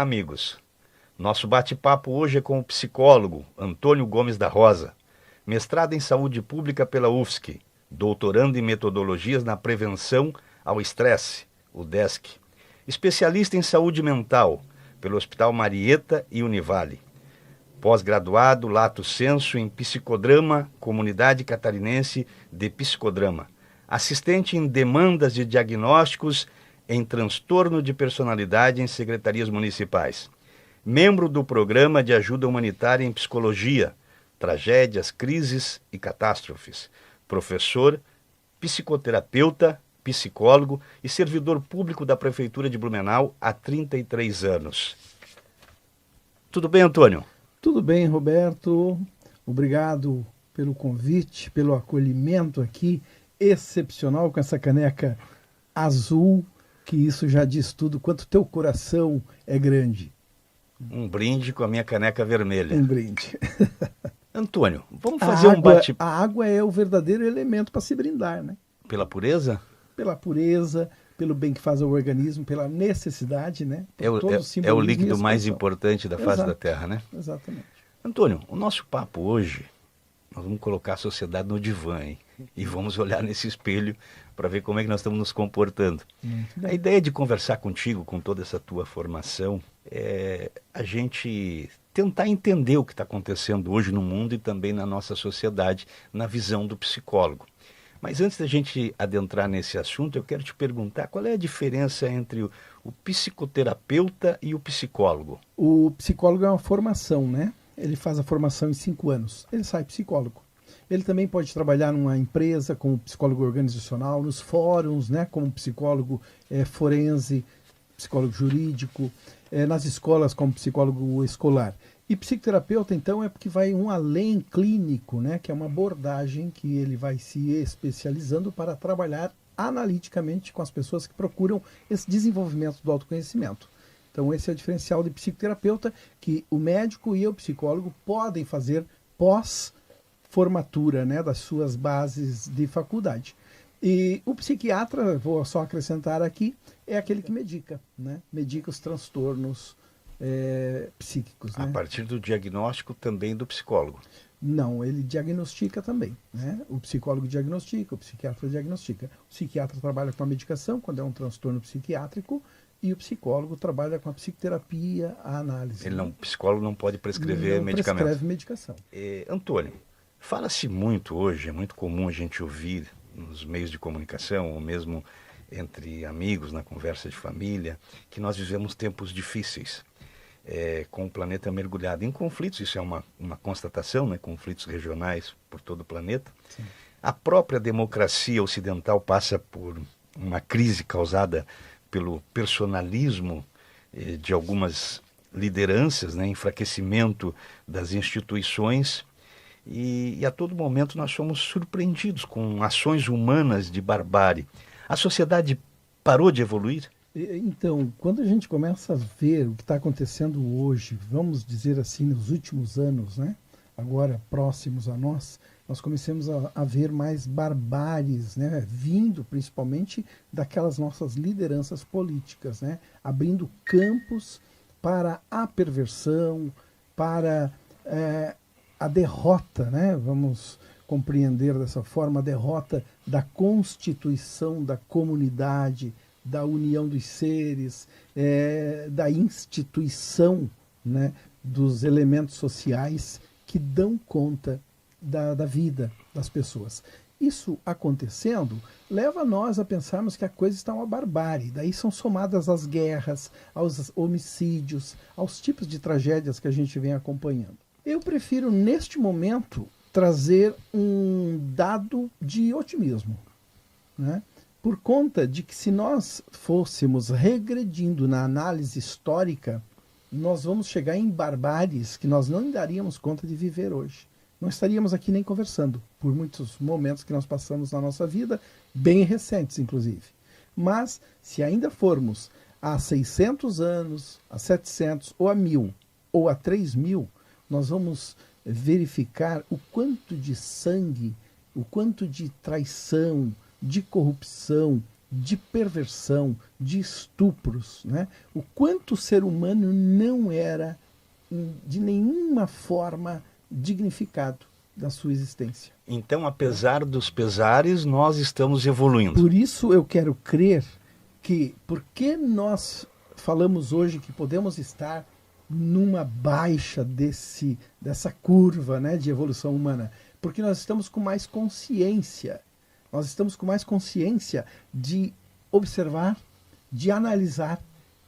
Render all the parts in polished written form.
amigos. Nosso bate-papo hoje é com o psicólogo Antônio Gomes da Rosa, mestrado em Saúde Pública pela UFSC, doutorando em Metodologias na Prevenção ao Estresse, o DESC, especialista em Saúde Mental pelo Hospital Marieta e Univale, pós-graduado lato sensu em Psicodrama, Comunidade Catarinense de Psicodrama, assistente em demandas de diagnósticos em transtorno de personalidade em secretarias municipais, membro do Programa de Ajuda Humanitária em Psicologia, Tragédias, Crises e Catástrofes, professor, psicoterapeuta, psicólogo e servidor público da Prefeitura de Blumenau há 33 anos. Tudo bem, Antônio? Tudo bem, Roberto. Obrigado pelo convite, pelo acolhimento aqui, excepcional com essa caneca azul, que isso já diz tudo, quanto teu coração é grande. Um brinde com a minha caneca vermelha. Um brinde. Antônio, vamos fazer um bate-papo. A água é o verdadeiro elemento para se brindar, né? Pela pureza? Pela pureza, pelo bem que faz ao organismo, pela necessidade, né? É o líquido mais importante da face da Terra, né? Exatamente. Antônio, o nosso papo hoje, nós vamos colocar a sociedade no divã, hein? E vamos olhar nesse espelho para ver como é que nós estamos nos comportando. A ideia de conversar contigo, com toda essa tua formação, é a gente tentar entender o que está acontecendo hoje no mundo e também na nossa sociedade, na visão do psicólogo. Mas antes da gente adentrar nesse assunto, eu quero te perguntar qual é a diferença entre o psicoterapeuta e o psicólogo? O psicólogo é uma formação, né? Ele faz a formação em 5 anos. Ele sai psicólogo. Ele também pode trabalhar numa empresa como psicólogo organizacional, nos fóruns, né? Como psicólogo forense, psicólogo jurídico, nas escolas como psicólogo escolar. E psicoterapeuta, então, é porque vai um além clínico, né? Que é uma abordagem que ele vai se especializando para trabalhar analiticamente com as pessoas que procuram esse desenvolvimento do autoconhecimento. Então, esse é o diferencial de psicoterapeuta, que o médico e o psicólogo podem fazer pós-formatura, né? Das suas bases de faculdade. E o psiquiatra, vou só acrescentar aqui, é aquele que medica, né? Medica os transtornos psíquicos. A partir do diagnóstico também do psicólogo? Não, ele diagnostica também, né? O psicólogo diagnostica, o psiquiatra diagnostica. O psiquiatra trabalha com a medicação quando é um transtorno psiquiátrico e o psicólogo trabalha com a psicoterapia, a análise. O psicólogo não pode prescrever medicamento? Prescreve medicação. Antônio, fala-se muito hoje, é muito comum a gente ouvir nos meios de comunicação, ou mesmo entre amigos, na conversa de família, que nós vivemos tempos difíceis. Com o planeta mergulhado em conflitos, isso é uma constatação, né? Conflitos regionais por todo o planeta. Sim. A própria democracia ocidental passa por uma crise causada pelo personalismo de algumas lideranças, né? Enfraquecimento das instituições e a todo momento nós somos surpreendidos com ações humanas de barbárie. A sociedade parou de evoluir? Então, quando a gente começa a ver o que está acontecendo hoje, vamos dizer assim, nos últimos anos, né? Agora próximos a nós começamos a ver mais barbáries, né? Vindo principalmente daquelas nossas lideranças políticas, né? Abrindo campos para a perversão, para a derrota, né? Vamos compreender dessa forma, a derrota da constituição da comunidade, da união dos seres, da instituição, né, dos elementos sociais que dão conta da vida das pessoas. Isso acontecendo leva nós a pensarmos que a coisa está uma barbárie. Daí são somadas as guerras, aos homicídios, aos tipos de tragédias que a gente vem acompanhando. Eu prefiro, neste momento, trazer um dado de otimismo, né? Por conta de que se nós fôssemos regredindo na análise histórica, nós vamos chegar em barbáries que nós não daríamos conta de viver hoje. Não estaríamos aqui nem conversando, por muitos momentos que nós passamos na nossa vida, bem recentes inclusive. Mas, se ainda formos há 600 anos, a 700, ou a 1000, ou a 3000, nós vamos verificar o quanto de sangue, o quanto de traição, de corrupção, de perversão, de estupros, né? O quanto o ser humano não era de nenhuma forma dignificado da sua existência. Então, apesar dos pesares, nós estamos evoluindo. Por isso eu quero crer que, porque nós falamos hoje que podemos estar numa baixa dessa curva, né, de evolução humana, porque nós estamos com mais consciência. Nós estamos com mais consciência de observar, de analisar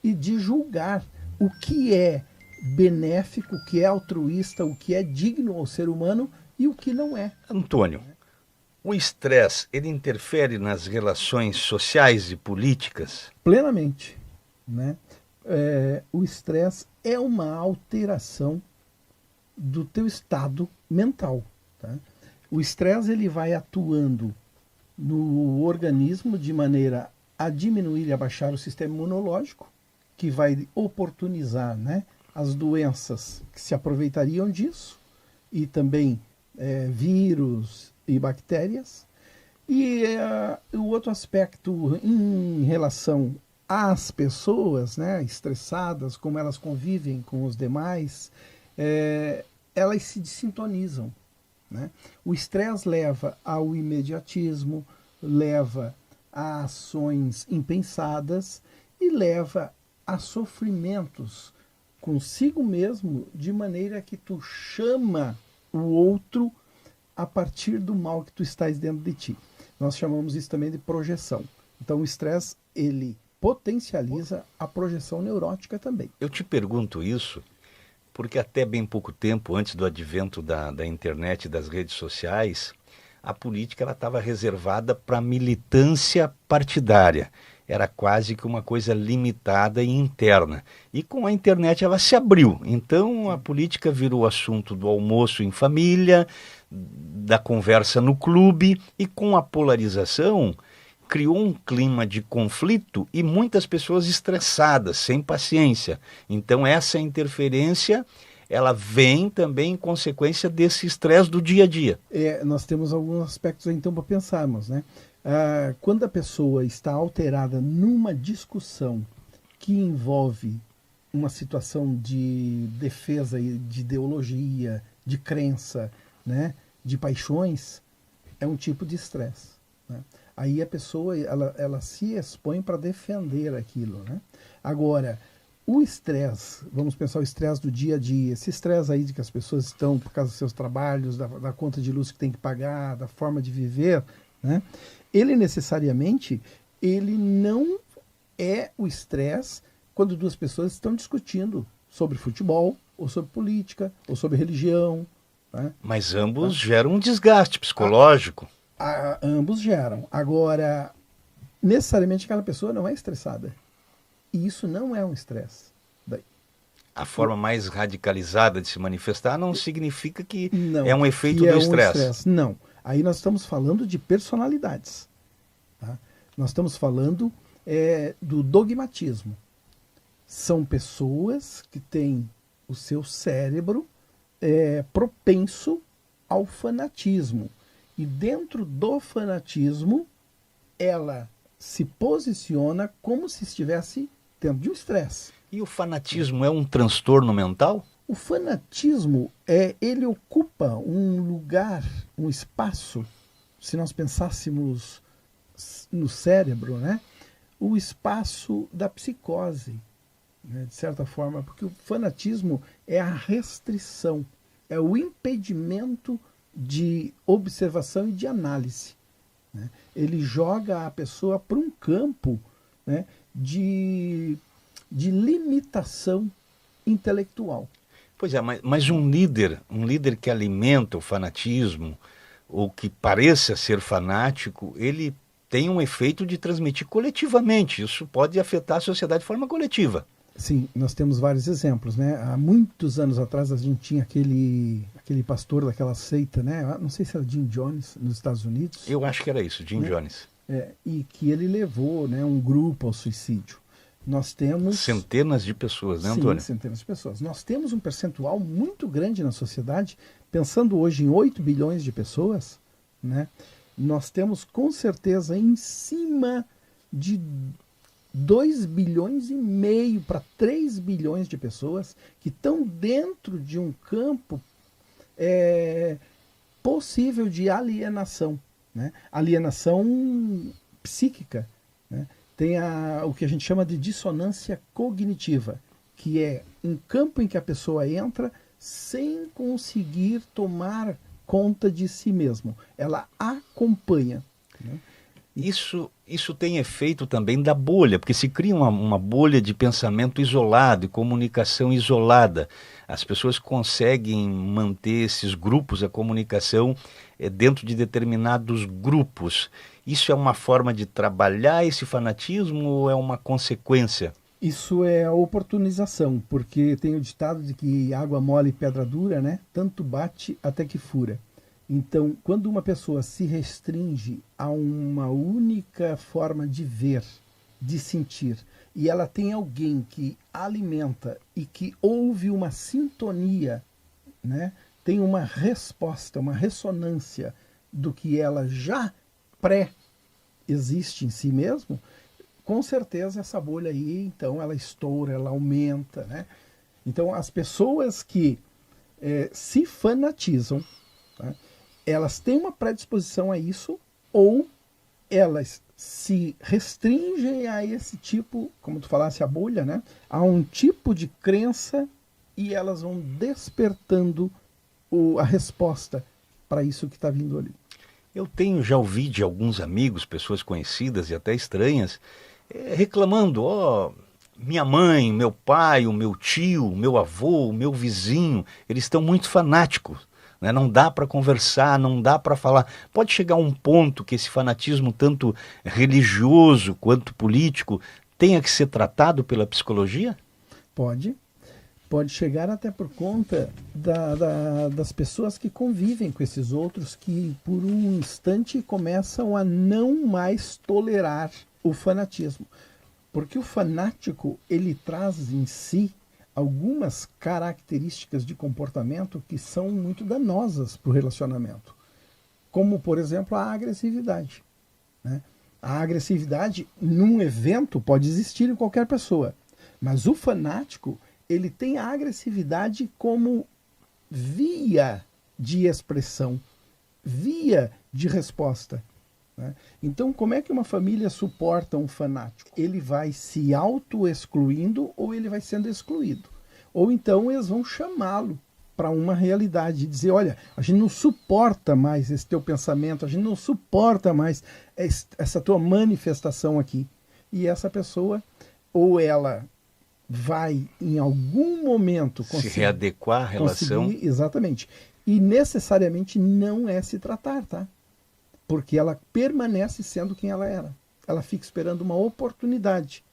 e de julgar o que é benéfico, o que é altruísta, o que é digno ao ser humano e o que não é. Antônio, o estresse, ele interfere nas relações sociais e políticas? Plenamente, né? O estresse é uma alteração do teu estado mental. Tá? O estresse ele vai atuando no organismo de maneira a diminuir e abaixar o sistema imunológico, que vai oportunizar, né, as doenças que se aproveitariam disso, e também vírus e bactérias. E o outro aspecto em relação às pessoas, né, estressadas, como elas convivem com os demais, elas se desintonizam. Né? O estresse leva ao imediatismo, leva a ações impensadas e leva a sofrimentos consigo mesmo, de maneira que tu chama o outro a partir do mal que tu estás dentro de ti. Nós chamamos isso também de projeção. Então o estresse, ele potencializa a projeção neurótica também. Eu te pergunto isso porque até bem pouco tempo, antes do advento da internet e das redes sociais, a política estava reservada para a militância partidária. Era quase que uma coisa limitada e interna. E com a internet ela se abriu. Então a política virou assunto do almoço em família, da conversa no clube, e com a polarização criou um clima de conflito e muitas pessoas estressadas, sem paciência. Então essa interferência, ela vem também em consequência desse estresse do dia a dia. Nós temos alguns aspectos então para pensarmos, né? Quando a pessoa está alterada numa discussão que envolve uma situação de defesa de ideologia, de crença, né, de paixões, é um tipo de estresse. Né? Aí a pessoa ela se expõe para defender aquilo. Né? Agora, o estresse, vamos pensar o estresse do dia a dia, esse estresse aí de que as pessoas estão por causa dos seus trabalhos, da conta de luz que tem que pagar, da forma de viver, né? Ele necessariamente, ele não é o estresse quando duas pessoas estão discutindo sobre futebol, ou sobre política, ou sobre religião. Né? Mas ambos geram um desgaste psicológico. Ambos geram. Agora, necessariamente aquela pessoa não é estressada. E isso não é um estresse. A forma mais radicalizada de se manifestar não significa que não, é um efeito do estresse. Não. Aí nós estamos falando de personalidades. Tá? Nós estamos falando do dogmatismo. São pessoas que têm o seu cérebro propenso ao fanatismo. E dentro do fanatismo, ela se posiciona como se estivesse dentro de um estresse. E o fanatismo é um transtorno mental? O fanatismo, ele ocupa um lugar, um espaço, se nós pensássemos no cérebro, né? O espaço da psicose, né? De certa forma, porque o fanatismo é a restrição, é o impedimento de observação e de análise. Né? Ele joga a pessoa para um campo, né, de limitação intelectual. Pois é, mas um líder que alimenta o fanatismo, ou que pareça ser fanático, ele tem um efeito de transmitir coletivamente. Isso pode afetar a sociedade de forma coletiva. Sim, nós temos vários exemplos, né? Há muitos anos atrás a gente tinha aquele pastor daquela seita, né? Não sei se era Jim Jones, nos Estados Unidos. Eu acho que era isso, Jim Jones. E que ele levou, né, um grupo ao suicídio. Nós temos... Centenas de pessoas, né, Antônio? Sim, centenas de pessoas. Nós temos um percentual muito grande na sociedade, pensando hoje em 8 bilhões de pessoas, né? Nós temos com certeza em cima de 2 bilhões e meio para 3 bilhões de pessoas que estão dentro de um campo possível de alienação, né? Alienação psíquica, né? Tem o que a gente chama de dissonância cognitiva, que é um campo em que a pessoa entra sem conseguir tomar conta de si mesmo. Ela acompanha, né? Isso tem efeito também da bolha, porque se cria uma bolha de pensamento isolado e comunicação isolada. As pessoas conseguem manter esses grupos, a comunicação dentro de determinados grupos. Isso é uma forma de trabalhar esse fanatismo ou é uma consequência? Isso é a oportunização, porque tem o ditado de que água mole e pedra dura, né? Tanto bate até que fura. Então, quando uma pessoa se restringe a uma única forma de ver, de sentir, e ela tem alguém que alimenta e que ouve uma sintonia, né? Tem uma resposta, uma ressonância do que ela já pré-existe em si mesmo, com certeza essa bolha aí, então, ela estoura, ela aumenta, né? Então, as pessoas que se fanatizam, tá? Elas têm uma predisposição a isso, ou elas se restringem a esse tipo, como tu falasse, a bolha, né? A um tipo de crença, e elas vão despertando a resposta para isso que está vindo ali. Eu já ouvi de alguns amigos, pessoas conhecidas e até estranhas, reclamando, minha mãe, meu pai, o meu tio, o meu avô, o meu vizinho, eles estão muito fanáticos. Né? Não dá para conversar, não dá para falar. Pode chegar um ponto que esse fanatismo, tanto religioso quanto político, tenha que ser tratado pela psicologia? Pode chegar até por conta das pessoas que convivem com esses outros, que por um instante começam a não mais tolerar o fanatismo. Porque o fanático, ele traz em si algumas características de comportamento que são muito danosas para o relacionamento. Como, por exemplo, a agressividade, né? A agressividade num evento pode existir em qualquer pessoa, mas o fanático, ele tem a agressividade como via de expressão, via de resposta, né? Então, como é que uma família suporta um fanático? Ele vai se auto-excluindo ou ele vai sendo excluído. Ou então eles vão chamá-lo para uma realidade e dizer, olha, a gente não suporta mais esse teu pensamento, a gente não suporta mais essa tua manifestação aqui. E essa pessoa, ou ela vai em algum momento se readequar à relação. Exatamente. E necessariamente não é se tratar, tá? Porque ela permanece sendo quem ela era. Ela fica esperando uma oportunidade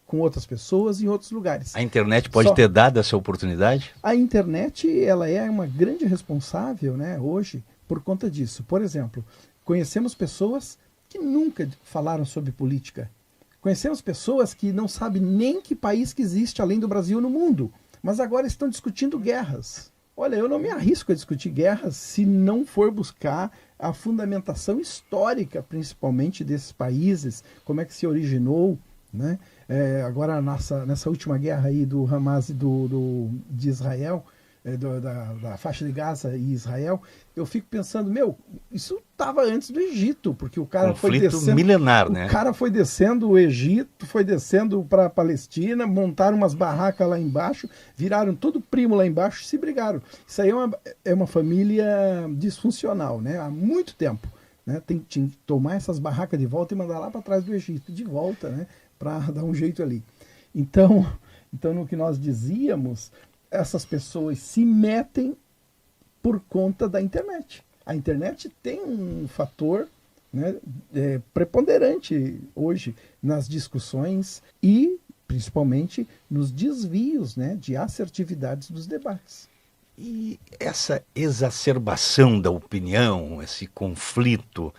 com outras pessoas em outros lugares. A internet pode ter dado essa oportunidade? A internet, ela é uma grande responsável, né, hoje, por conta disso. Por exemplo, conhecemos pessoas que nunca falaram sobre política. Conhecemos pessoas que não sabem nem que país que existe além do Brasil no mundo, mas agora estão discutindo guerras. Olha, eu não me arrisco a discutir guerras se não for buscar a fundamentação histórica, principalmente desses países, como é que se originou, né? Agora nessa última guerra aí do Hamas e de Israel, da faixa de Gaza e Israel, eu fico pensando, isso estava antes do Egito, porque o cara foi descendo milenar, né? O cara foi descendo o Egito, foi descendo para a Palestina, montaram umas barracas lá embaixo, viraram todo primo lá embaixo e se brigaram. Isso aí é uma família disfuncional, né? Há muito tempo, né? Tem que tomar essas barracas de volta e mandar lá para trás do Egito, de volta, né? Para dar um jeito ali. Então, no que nós dizíamos, essas pessoas se metem por conta da internet. A internet tem um fator, né, preponderante hoje nas discussões e principalmente nos desvios, né, de assertividades dos debates. E essa exacerbação da opinião, esse conflito,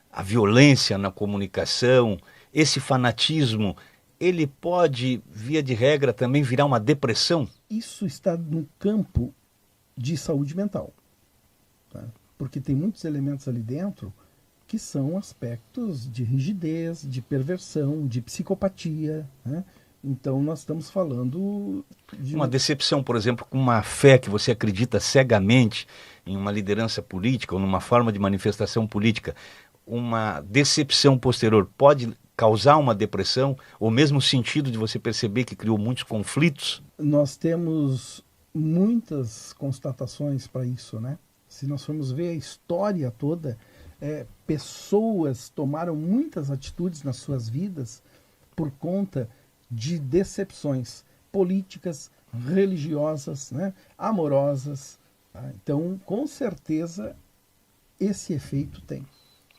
a violência na comunicação, esse fanatismo, ele pode, via de regra, também virar uma depressão? Isso está no campo de saúde mental, tá? Porque tem muitos elementos ali dentro que são aspectos de rigidez, de perversão, de psicopatia, né? Então nós estamos falando de uma decepção, por exemplo, com uma fé que você acredita cegamente em uma liderança política ou numa forma de manifestação política. Uma decepção posterior pode causar uma depressão, ou mesmo o sentido de você perceber que criou muitos conflitos? Nós temos muitas constatações para isso, né? Se nós formos ver a história toda, pessoas tomaram muitas atitudes nas suas vidas por conta de decepções políticas, religiosas, né? Amorosas. Tá? Então, com certeza, esse efeito tem.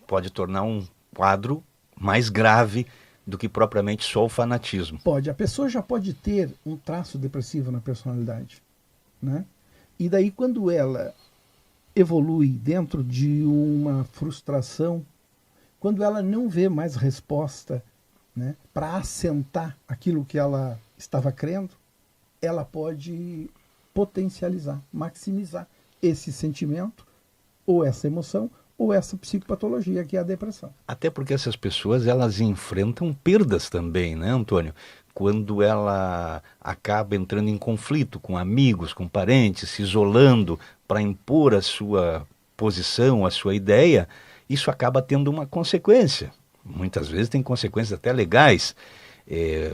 Pode tornar um quadro mais grave do que propriamente só o fanatismo. Pode. A pessoa já pode ter um traço depressivo na personalidade, né? E daí, quando ela evolui dentro de uma frustração, quando ela não vê mais resposta, né, para assentar aquilo que ela estava crendo, ela pode potencializar, maximizar esse sentimento, ou essa emoção, ou essa psicopatologia que é a depressão. Até porque essas pessoas, elas enfrentam perdas também, né, Antônio? Quando ela acaba entrando em conflito com amigos, com parentes, se isolando para impor a sua posição, a sua ideia, isso acaba tendo uma consequência. Muitas vezes tem consequências até legais.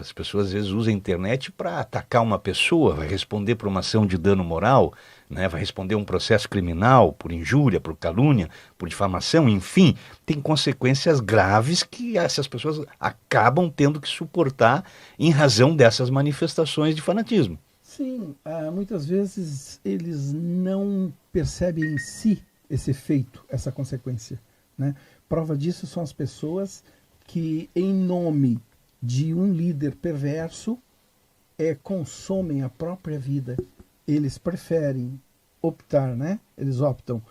As pessoas às vezes usam a internet para atacar uma pessoa, vai responder por uma ação de dano moral, né? Vai responder um processo criminal por injúria, por calúnia, por difamação, enfim, tem consequências graves que essas pessoas acabam tendo que suportar em razão dessas manifestações de fanatismo. Sim, muitas vezes eles não percebem em si esse efeito, essa consequência, né? Prova disso são as pessoas que, em nome de um líder perverso, consomem a própria vida. Eles preferem optar, né? Eles optam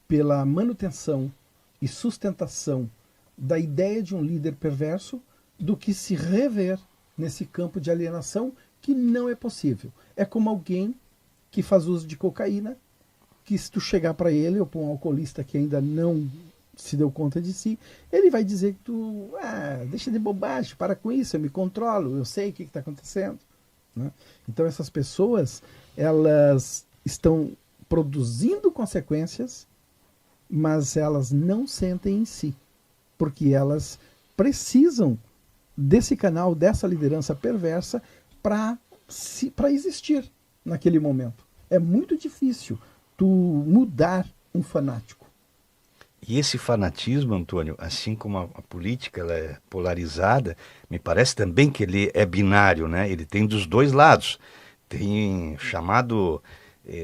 pela manutenção e sustentação da ideia de um líder perverso do que se rever nesse campo de alienação que não é possível. É como alguém que faz uso de cocaína, que se tu chegar para ele, ou para um alcoolista que ainda não se deu conta de si, ele vai dizer que tu, deixa de bobagem, para com isso, eu me controlo, eu sei o que está acontecendo, né? Então essas pessoas, elas estão produzindo consequências, mas elas não sentem em si, porque elas precisam desse canal, dessa liderança perversa para existir naquele momento. É muito difícil tu mudar um fanático. E esse fanatismo, Antônio, assim como a política ela é polarizada, me parece também que ele é binário, né? Ele tem dos dois lados. Tem chamado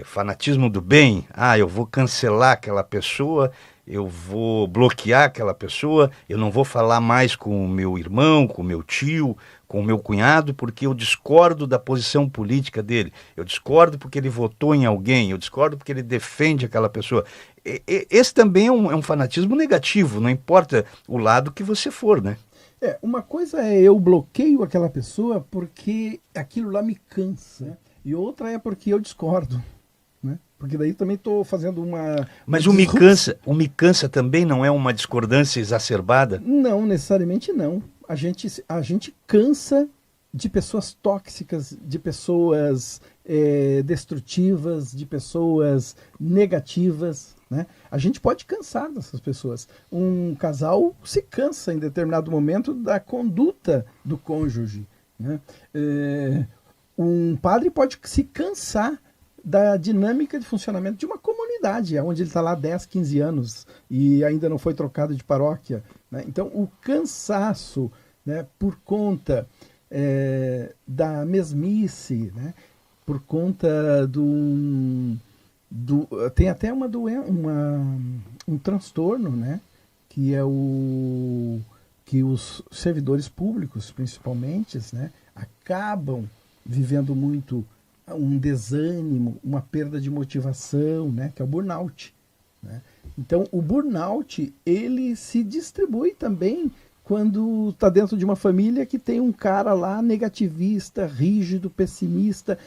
fanatismo do bem. Eu vou cancelar aquela pessoa, eu vou bloquear aquela pessoa, eu não vou falar mais com o meu irmão, com o meu tio, com o meu cunhado, porque eu discordo da posição política dele. Eu discordo porque ele votou em alguém, eu discordo porque ele defende aquela pessoa. Esse também é um fanatismo negativo, não importa o lado que você for, né? Uma coisa é eu bloqueio aquela pessoa porque aquilo lá me cansa, né? E outra é porque eu discordo, né? Porque daí também estou fazendo uma... Mas o me cansa também não é uma discordância exacerbada? Não, necessariamente não. A gente cansa de pessoas tóxicas, de pessoas destrutivas, de pessoas negativas, né? A gente pode cansar dessas pessoas. Um casal se cansa em determinado momento da conduta do cônjuge, né? Um padre pode se cansar da dinâmica de funcionamento de uma comunidade, onde ele está lá 10, 15 anos e ainda não foi trocado de paróquia, né? Então, o cansaço, né, por conta da mesmice, né, por conta tem até um transtorno, né, que é que os servidores públicos, principalmente, né, acabam vivendo muito um desânimo, uma perda de motivação, né, que é o burnout, né? Então, o burnout, ele se distribui também quando está dentro de uma família que tem um cara lá negativista, rígido, pessimista,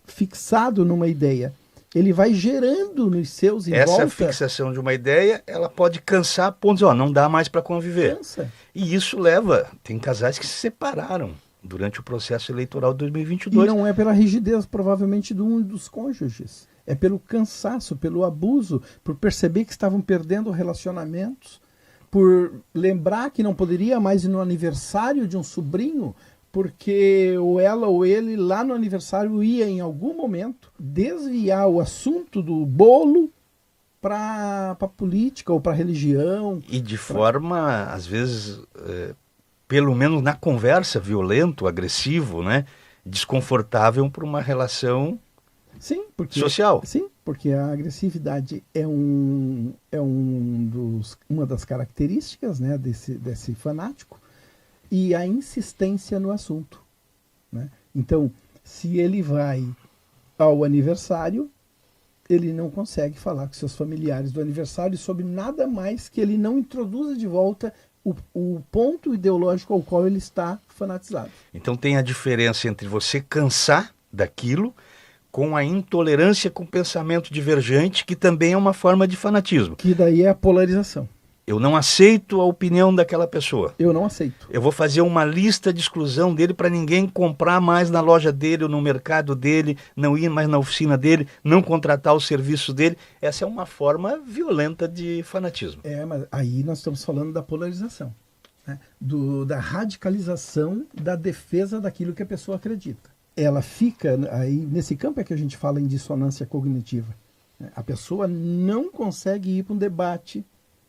fixado numa ideia. Ele vai gerando nos seus em Essa volta. fixação de uma ideia, ela pode cansar a ponto de, ó, não dá mais para conviver. Cansa. E isso leva, tem casais que se separaram durante o processo eleitoral de E 2022. não é pela rigidez, provavelmente, de um dos cônjuges. É pelo cansaço, pelo abuso, por perceber que estavam perdendo relacionamentos, por lembrar que não poderia mais ir no aniversário de um sobrinho, porque ou ela ou ele lá no aniversário ia em algum momento desviar o assunto do bolo para política ou para religião. E de forma, às vezes, pelo menos na conversa, violento, agressivo, né? Desconfortável para uma relação Sim, porque, social. Sim, porque a agressividade é uma das características, né, desse fanático, e a insistência no assunto, né? Então, se ele vai ao aniversário, ele não consegue falar com seus familiares do aniversário sobre nada mais que ele não introduza de volta o ponto ideológico ao qual ele está fanatizado. Então tem a diferença entre você cansar daquilo com a intolerância com pensamento divergente, que também é uma forma de fanatismo. Que daí é a polarização. Eu não aceito a opinião daquela pessoa. Eu não aceito. Eu vou fazer uma lista de exclusão dele para ninguém comprar mais na loja dele ou no mercado dele, não ir mais na oficina dele, não contratar o serviço dele. Essa é uma forma violenta de fanatismo. Mas aí nós estamos falando da polarização, né? Da radicalização da defesa daquilo que a pessoa acredita. Ela fica aí, nesse campo é que a gente fala em dissonância cognitiva, né? A pessoa não consegue ir para um debate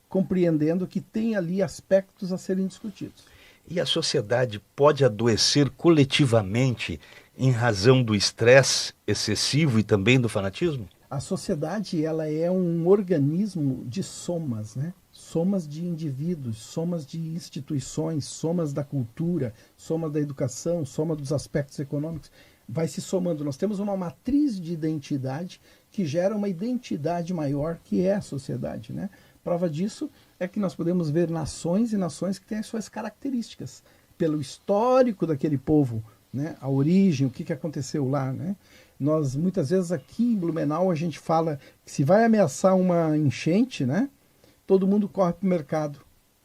compreendendo que tem ali aspectos a serem discutidos. E a sociedade pode adoecer coletivamente em razão do estresse excessivo e também do fanatismo? A sociedade, ela é um organismo de somas, né? Somas de indivíduos, somas de instituições, somas da cultura, somas da educação, soma dos aspectos econômicos. Vai se somando. Nós temos uma matriz de identidade que gera uma identidade maior, que é a sociedade, né? Prova disso é que nós podemos ver nações e nações que têm as suas características, pelo histórico daquele povo, né? A origem, o que aconteceu lá, né? Nós, muitas vezes aqui em Blumenau, a gente fala que se vai ameaçar uma enchente, né? Todo mundo corre para o mercado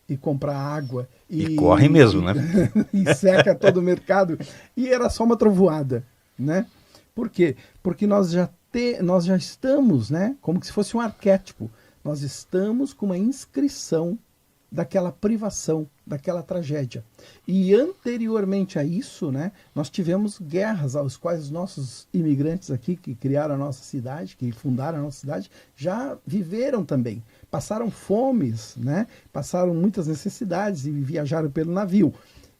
e compra água. E corre mesmo, né? E seca todo o mercado. E era só uma trovoada, né? Por quê? Porque nós já estamos, né? Como se fosse um arquétipo. Nós estamos com uma inscrição daquela privação, daquela tragédia. E anteriormente a isso, né, nós tivemos guerras aos quais os nossos imigrantes aqui, que criaram a nossa cidade, que fundaram a nossa cidade, já viveram também. Passaram fomes, né, passaram muitas necessidades e viajaram pelo navio.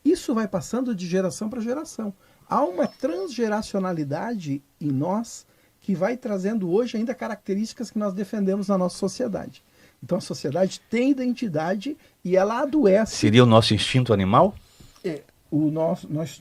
Isso vai passando de geração para geração. Há uma transgeracionalidade em nós que vai trazendo hoje ainda características que nós defendemos na nossa sociedade. Então a sociedade tem identidade e ela adoece. Seria o nosso instinto animal?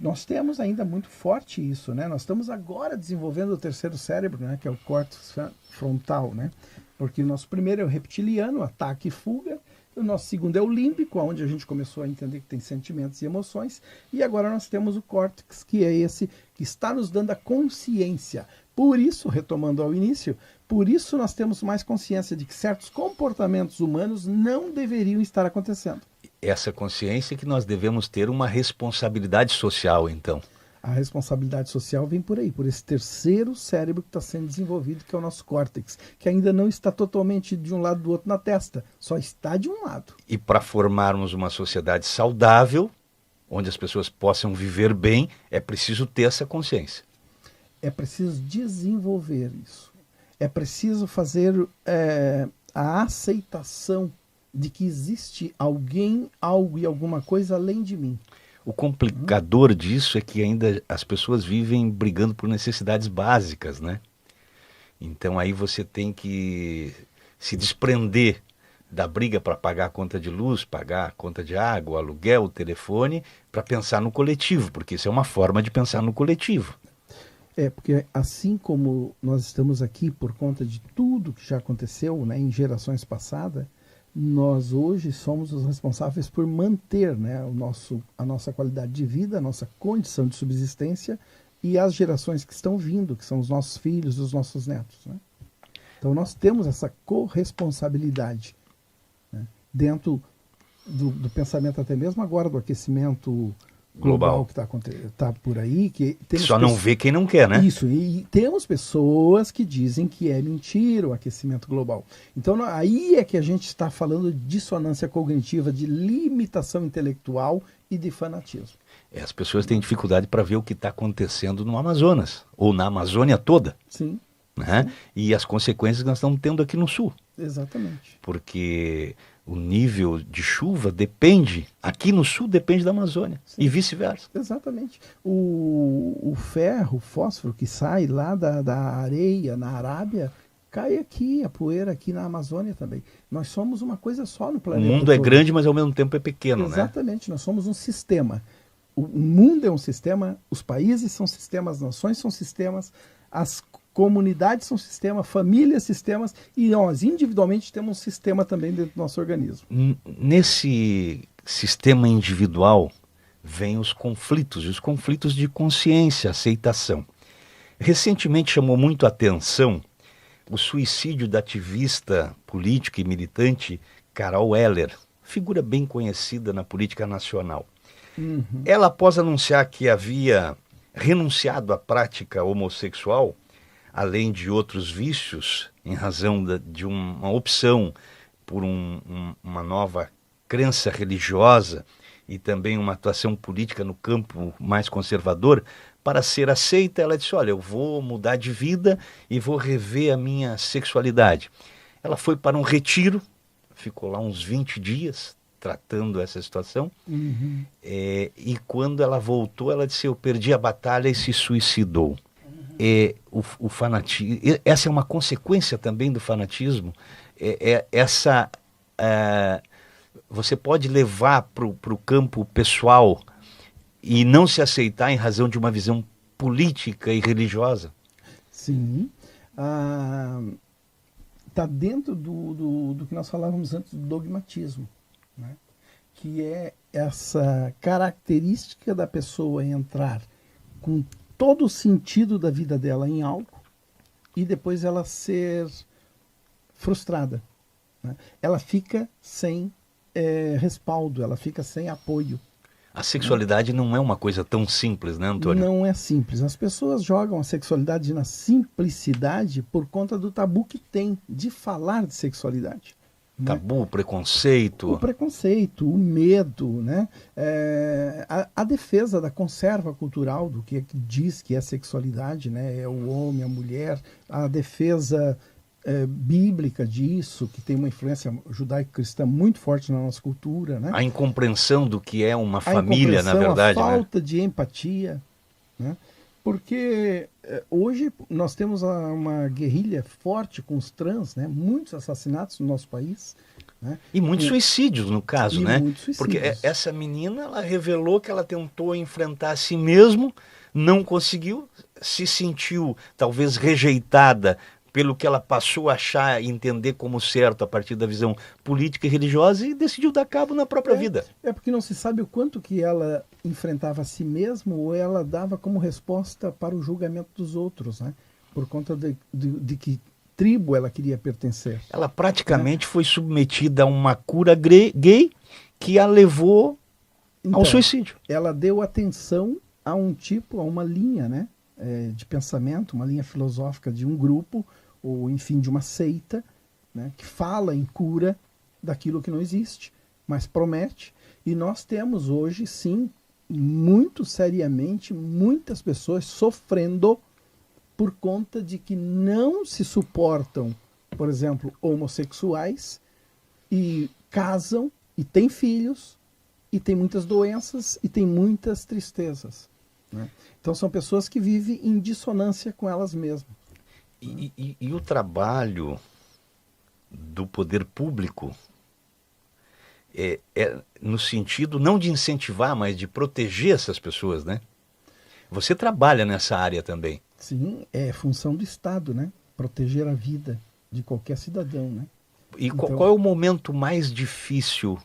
Nós temos ainda muito forte isso, né? Nós estamos agora desenvolvendo o terceiro cérebro, né? Que é o córtex frontal, né? Porque o nosso primeiro é o reptiliano, ataque e fuga. O nosso segundo é o límbico, onde a gente começou a entender que tem sentimentos e emoções. E agora nós temos o córtex, que é esse que está nos dando a consciência. Por isso, retomando ao início, por isso nós temos mais consciência de que certos comportamentos humanos não deveriam estar acontecendo. Essa consciência que nós devemos ter uma responsabilidade social, então. A responsabilidade social vem por aí, por esse terceiro cérebro que está sendo desenvolvido, que é o nosso córtex, que ainda não está totalmente de um lado do outro na testa, só está de um lado. E para formarmos uma sociedade saudável, onde as pessoas possam viver bem, é preciso ter essa consciência. É preciso desenvolver isso. É preciso fazer a aceitação de que existe alguém, algo e alguma coisa além de mim. O complicador disso é que ainda as pessoas vivem brigando por necessidades básicas, né? Então aí você tem que se desprender da briga para pagar a conta de luz, pagar a conta de água, o aluguel, o telefone, para pensar no coletivo, porque isso é uma forma de pensar no coletivo. Porque assim como nós estamos aqui por conta de tudo que já aconteceu, né, em gerações passadas, nós hoje somos os responsáveis por manter, né, a nossa qualidade de vida, a nossa condição de subsistência e as gerações que estão vindo, que são os nossos filhos, os nossos netos, né? Então nós temos essa corresponsabilidade, né, dentro do pensamento até mesmo agora do aquecimento global que tá por aí. Que só não vê quem não quer, né? Isso, e temos pessoas que dizem que é mentira o aquecimento global. Então aí é que a gente está falando de dissonância cognitiva, de limitação intelectual e de fanatismo. As pessoas têm dificuldade para ver o que está acontecendo no Amazonas, ou na Amazônia toda. Sim. Né? Sim. E as consequências que nós estamos tendo aqui no sul. Exatamente. Porque o nível de chuva depende, aqui no sul depende da Amazônia. Sim. E vice-versa. Exatamente. O ferro, o fósforo que sai lá da areia na Arábia, cai aqui, a poeira aqui na Amazônia também. Nós somos uma coisa só no planeta. O mundo é grande, mas ao mesmo tempo é pequeno, né? Exatamente, nós somos um sistema. O mundo é um sistema, os países são sistemas, as nações são sistemas, as comunidades são sistemas, famílias sistemas, e nós individualmente temos um sistema também dentro do nosso organismo. Nesse sistema individual vêm os conflitos, e os conflitos de consciência, aceitação. Recentemente chamou muito a atenção o suicídio da ativista política e militante Carol Heller, figura bem conhecida na política nacional. Uhum. Ela, após anunciar que havia renunciado à prática homossexual, além de outros vícios, em razão de uma opção por uma nova crença religiosa e também uma atuação política no campo mais conservador, para ser aceita, ela disse, olha, eu vou mudar de vida e vou rever a minha sexualidade. Ela foi para um retiro, ficou lá uns 20 dias, tratando essa situação, uhum. E quando ela voltou, ela disse, eu perdi a batalha e se suicidou. O fanatismo, essa é uma consequência também do fanatismo, você pode levar para o campo pessoal e não se aceitar em razão de uma visão política e religiosa. Sim, está dentro do que nós falávamos antes do dogmatismo, né? Que é essa característica da pessoa entrar com todo o sentido da vida dela em algo e depois ela ser frustrada, né? Ela fica sem respaldo, ela fica sem apoio. A sexualidade não é uma coisa tão simples, né, Antônio? Não é simples. As pessoas jogam a sexualidade na simplicidade por conta do tabu que tem de falar de sexualidade. Tabu, preconceito. O preconceito, o medo, né? A defesa da conserva cultural do que diz que é sexualidade, né? É o homem, a mulher, a defesa bíblica disso, que tem uma influência judaico-cristã muito forte na nossa cultura, né? A incompreensão do que é uma família, na verdade. A falta de empatia, né? Porque hoje nós temos uma guerrilha forte com os trans, né? Muitos assassinatos no nosso país. Né? E muitos suicídios, no caso, né? Suicídios. Porque essa menina, ela revelou que ela tentou enfrentar a si mesma, não conseguiu, se sentiu talvez rejeitada pelo que ela passou a achar e entender como certo a partir da visão política e religiosa e decidiu dar cabo na própria vida. É porque não se sabe o quanto que ela enfrentava a si mesma ou ela dava como resposta para o julgamento dos outros, né? Por conta de que tribo ela queria pertencer. Ela praticamente foi submetida a uma cura gay que a levou ao suicídio. Ela deu atenção a a uma linha, né? De pensamento, uma linha filosófica de um grupo, ou enfim, de uma seita, né, que fala em cura daquilo que não existe, mas promete. E nós temos hoje, sim, muito seriamente, muitas pessoas sofrendo por conta de que não se suportam, por exemplo, homossexuais, e casam, e têm filhos, e têm muitas doenças, e têm muitas tristezas, né? Então são pessoas que vivem em dissonância com elas mesmas. E o trabalho do poder público é no sentido não de incentivar, mas de proteger essas pessoas, né? Você trabalha nessa área também. Sim, é função do Estado, né? Proteger a vida de qualquer cidadão, né? E então, qual é o momento mais difícil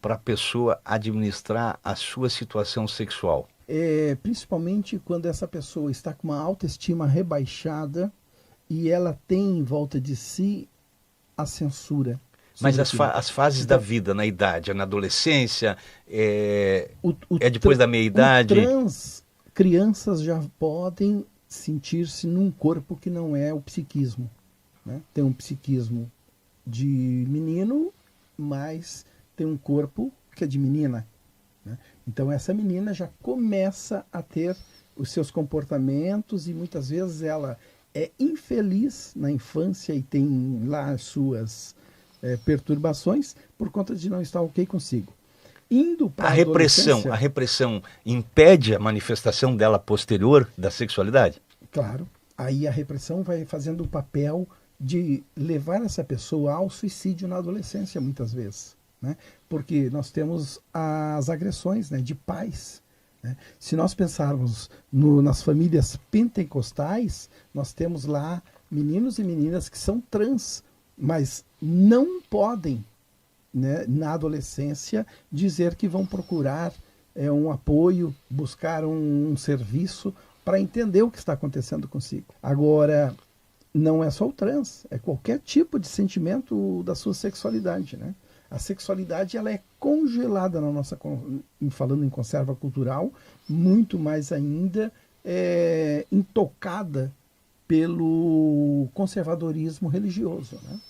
para a pessoa administrar a sua situação sexual? Principalmente quando essa pessoa está com uma autoestima rebaixada e ela tem em volta de si a censura. Mas sobre aquilo. as fases da vida, na idade, é na adolescência, O é depois da meia-idade? Crianças já podem sentir-se num corpo que não é o psiquismo, né? Tem um psiquismo de menino, mas tem um corpo que é de menina, né? Então essa menina já começa a ter os seus comportamentos e muitas vezes ela é infeliz na infância e tem lá as suas perturbações por conta de não estar ok consigo. Indo para A repressão impede a manifestação dela posterior da sexualidade? claro, aí a repressão vai fazendo o papel de levar essa pessoa ao suicídio na adolescência, muitas vezes, né? Porque nós temos as agressões, né, de pais, né? Se nós pensarmos nas famílias pentecostais, nós temos lá meninos e meninas que são trans, mas não podem, né, na adolescência, dizer que vão procurar um apoio, buscar um serviço para entender o que está acontecendo consigo. Agora, não é só o trans, é qualquer tipo de sentimento da sua sexualidade, né? A sexualidade ela é congelada na nossa, falando em conserva cultural, muito mais ainda intocada pelo conservadorismo religioso, né?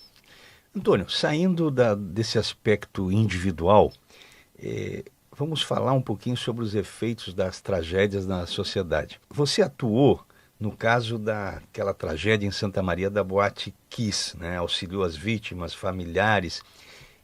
Antônio, saindo desse aspecto individual, vamos falar um pouquinho sobre os efeitos das tragédias na sociedade. Você atuou no caso daquela tragédia em Santa Maria da Boate Kiss, né? Auxiliou as vítimas, familiares.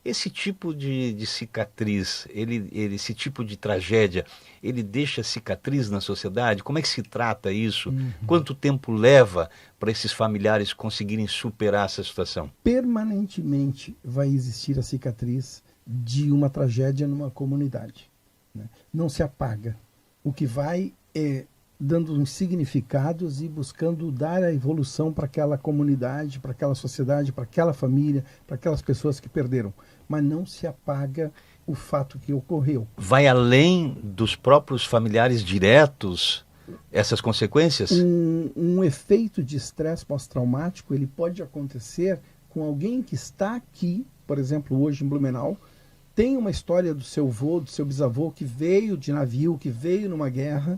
Esse tipo de cicatriz, esse tipo de tragédia, ele deixa cicatriz na sociedade? Como é que se trata isso? Quanto tempo leva para esses familiares conseguirem superar essa situação? Permanentemente vai existir a cicatriz de uma tragédia numa comunidade, né? Não se apaga. O que vai é dando uns significados e buscando dar a evolução para aquela comunidade, para aquela sociedade, para aquela família, para aquelas pessoas que perderam. Mas não se apaga o fato que ocorreu. Vai além dos próprios familiares diretos essas consequências? Um efeito de estresse pós-traumático ele pode acontecer com alguém que está aqui, por exemplo, hoje em Blumenau, tem uma história do seu avô, do seu bisavô que veio de navio, que veio numa guerra,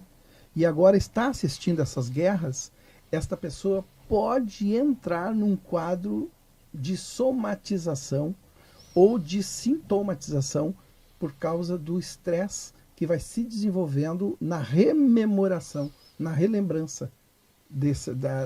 e agora está assistindo essas guerras. Esta pessoa pode entrar num quadro de somatização ou de sintomatização por causa do estresse que vai se desenvolvendo na rememoração, na relembrança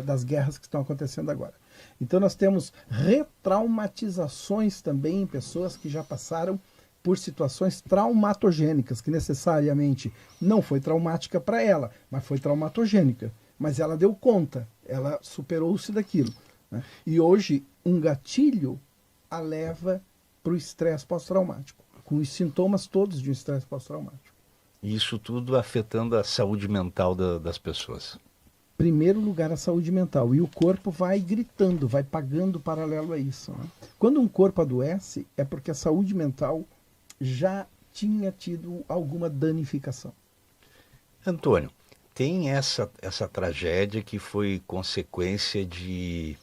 das guerras que estão acontecendo agora. Então nós temos retraumatizações também em pessoas que já passaram por situações traumatogênicas, que necessariamente não foi traumática para ela, mas foi traumatogênica. Mas ela deu conta, ela superou-se daquilo, né? E hoje um gatilho a leva para o estresse pós-traumático, com os sintomas todos de um estresse pós-traumático. Isso tudo afetando a saúde mental das pessoas. Primeiro lugar, a saúde mental. E o corpo vai gritando, vai pagando paralelo a isso, né? Quando um corpo adoece, é porque a saúde mental já tinha tido alguma danificação. Antônio, tem essa tragédia que foi consequência de